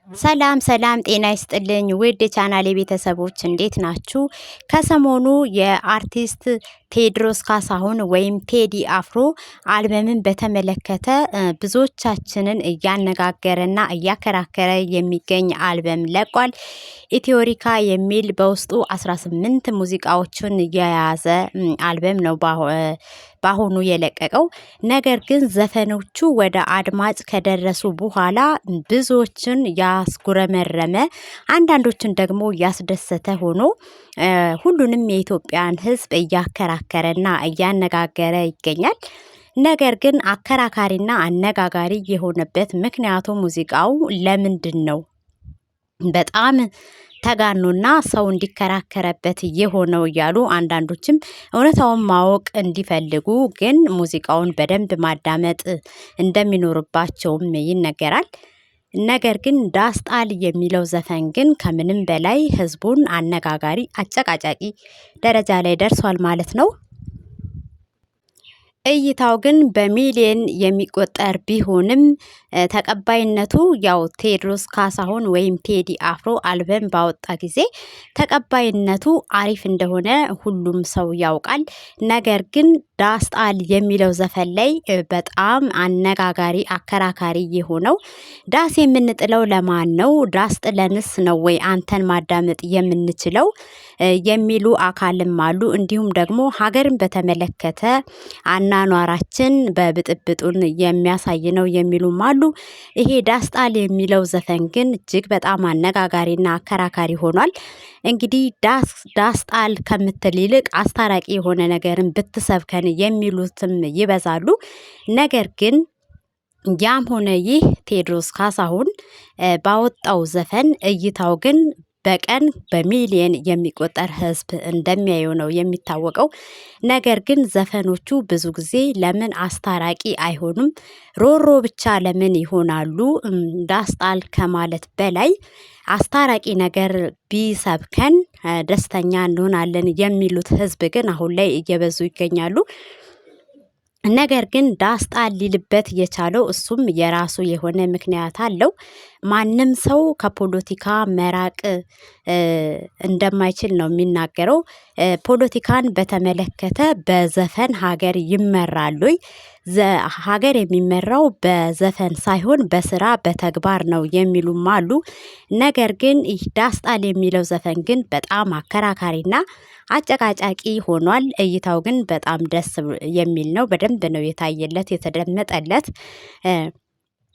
ሰላም ሰላም ጤና ይስጥልኝ ውድ የቻናሌ ቤተሰቦች እንዴት ናችሁ? ከሰሞኑ የአርቲስት ቴዎድሮስ ካሳሁን ወይም ቴዲ አፍሮ አልበምን በተመለከተ ብዙዎቻችንን እያነጋገረና እያከራከረ የሚገኝ አልበም ለቋል። ኢትዮሪካ የሚል በውስጡ 18 ሙዚቃዎችን የያዘ አልበም ነው በአሁኑ የለቀቀው። ነገር ግን ዘፈኖቹ ወደ አድማጭ ከደረሱ በኋላ ብዙዎችን ያስጉረመረመ አንዳንዶችን ደግሞ ያስደሰተ ሆኖ ሁሉንም የኢትዮጵያን ሕዝብ እያከራከረና እያነጋገረ ይገኛል። ነገር ግን አከራካሪና አነጋጋሪ የሆነበት ምክንያቱ ሙዚቃው ለምንድን ነው በጣም ተጋኖና ሰው እንዲከራከረበት የሆነው እያሉ አንዳንዶችም እውነታውን ማወቅ እንዲፈልጉ ግን ሙዚቃውን በደንብ ማዳመጥ እንደሚኖርባቸውም ይነገራል። ነገር ግን ዳስጣል የሚለው ዘፈን ግን ከምንም በላይ ህዝቡን አነጋጋሪ አጨቃጫቂ ደረጃ ላይ ደርሷል ማለት ነው። እይታው ግን በሚሊየን የሚቆጠር ቢሆንም ተቀባይነቱ ያው ቴዎድሮስ ካሳሁን ወይም ቴዲ አፍሮ አልበም ባወጣ ጊዜ ተቀባይነቱ አሪፍ እንደሆነ ሁሉም ሰው ያውቃል። ነገር ግን ዳስጣል የሚለው ዘፈን ላይ በጣም አነጋጋሪ አከራካሪ የሆነው ዳስ የምንጥለው ለማን ነው? ዳስ ጥለንስ ነው ወይ አንተን ማዳመጥ የምንችለው? የሚሉ አካልም አሉ። እንዲሁም ደግሞ ሀገርን በተመለከተ አናኗራችን በብጥብጡን የሚያሳይ ነው የሚሉም አሉ። ይሄ ዳስጣል የሚለው ዘፈን ግን እጅግ በጣም አነጋጋሪና አከራካሪ ሆኗል። እንግዲህ ዳስጣል ከምትል ይልቅ አስታራቂ የሆነ ነገርን ብትሰብከን የሚሉትም ይበዛሉ። ነገር ግን ያም ሆነ ይህ ቴዎድሮስ ካሳሁን ባወጣው ዘፈን እይታው ግን በቀን በሚሊየን የሚቆጠር ህዝብ እንደሚያየው ነው የሚታወቀው። ነገር ግን ዘፈኖቹ ብዙ ጊዜ ለምን አስታራቂ አይሆኑም? ሮሮ ብቻ ለምን ይሆናሉ? ዳስጣል ከማለት በላይ አስታራቂ ነገር ቢሰብከን ደስተኛ እንሆናለን የሚሉት ህዝብ ግን አሁን ላይ እየበዙ ይገኛሉ። ነገር ግን ዳስጣል ሊልበት የቻለው እሱም የራሱ የሆነ ምክንያት አለው። ማንም ሰው ከፖለቲካ መራቅ እንደማይችል ነው የሚናገረው። ፖለቲካን በተመለከተ በዘፈን ሀገር ይመራል ወይ? ሀገር የሚመራው በዘፈን ሳይሆን በስራ በተግባር ነው የሚሉም አሉ። ነገር ግን ይህ ዳስጣል የሚለው ዘፈን ግን በጣም አከራካሪና አጨቃጫቂ ሆኗል። እይታው ግን በጣም ደስ የሚል ነው። በደንብ ነው የታየለት የተደመጠለት።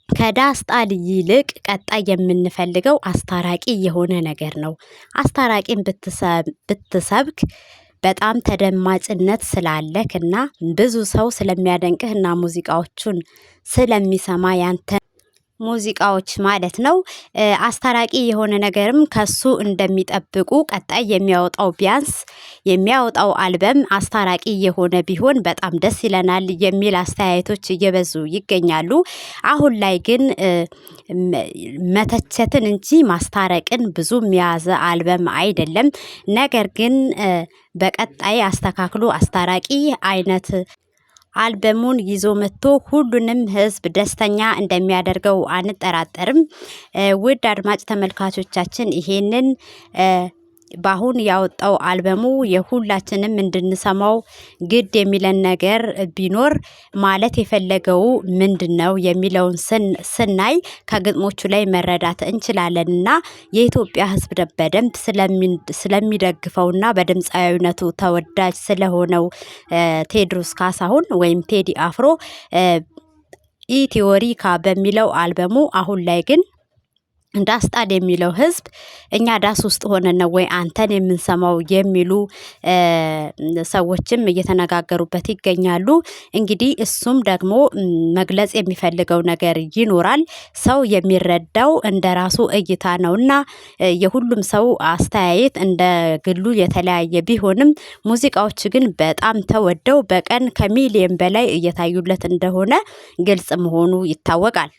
ከዳስጣል ይልቅ ቀጣይ የምንፈልገው አስታራቂ የሆነ ነገር ነው። አስታራቂን ብትሰብክ በጣም ተደማጭነት ስላለክና ብዙ ሰው ስለሚያደንቅህና ሙዚቃዎቹን ስለሚሰማ ያንተ ሙዚቃዎች ማለት ነው አስታራቂ የሆነ ነገርም ከሱ እንደሚጠብቁ ቀጣይ የሚያወጣው ቢያንስ የሚያወጣው አልበም አስታራቂ የሆነ ቢሆን በጣም ደስ ይለናል የሚል አስተያየቶች እየበዙ ይገኛሉ። አሁን ላይ ግን መተቸትን እንጂ ማስታረቅን ብዙም የያዘ አልበም አይደለም። ነገር ግን በቀጣይ አስተካክሎ አስታራቂ አይነት አልበሙን ይዞ መጥቶ ሁሉንም ህዝብ ደስተኛ እንደሚያደርገው አንጠራጠርም። ውድ አድማጭ ተመልካቾቻችን ይሄንን በአሁን ያወጣው አልበሙ የሁላችንም እንድንሰማው ግድ የሚለን ነገር ቢኖር ማለት የፈለገው ምንድነው የሚለውን ስናይ ከግጥሞቹ ላይ መረዳት እንችላለንና የኢትዮጵያ ህዝብ በደንብ ስለሚደግፈውና በድምፃዊነቱ ተወዳጅ ስለሆነው ቴዎድሮስ ካሳሁን ወይም ቴዲ አፍሮ ኢትዮሪካ በሚለው አልበሙ አሁን ላይ ግን ዳስጣል የሚለው ህዝብ እኛ ዳስ ውስጥ ሆነን ነው ወይ አንተን የምንሰማው የሚሉ ሰዎችም እየተነጋገሩበት ይገኛሉ። እንግዲህ እሱም ደግሞ መግለጽ የሚፈልገው ነገር ይኖራል። ሰው የሚረዳው እንደራሱ እይታ ነውና የሁሉም ሰው አስተያየት እንደ ግሉ የተለያየ ቢሆንም ሙዚቃዎች ግን በጣም ተወደው በቀን ከሚሊየን በላይ እየታዩለት እንደሆነ ግልጽ መሆኑ ይታወቃል።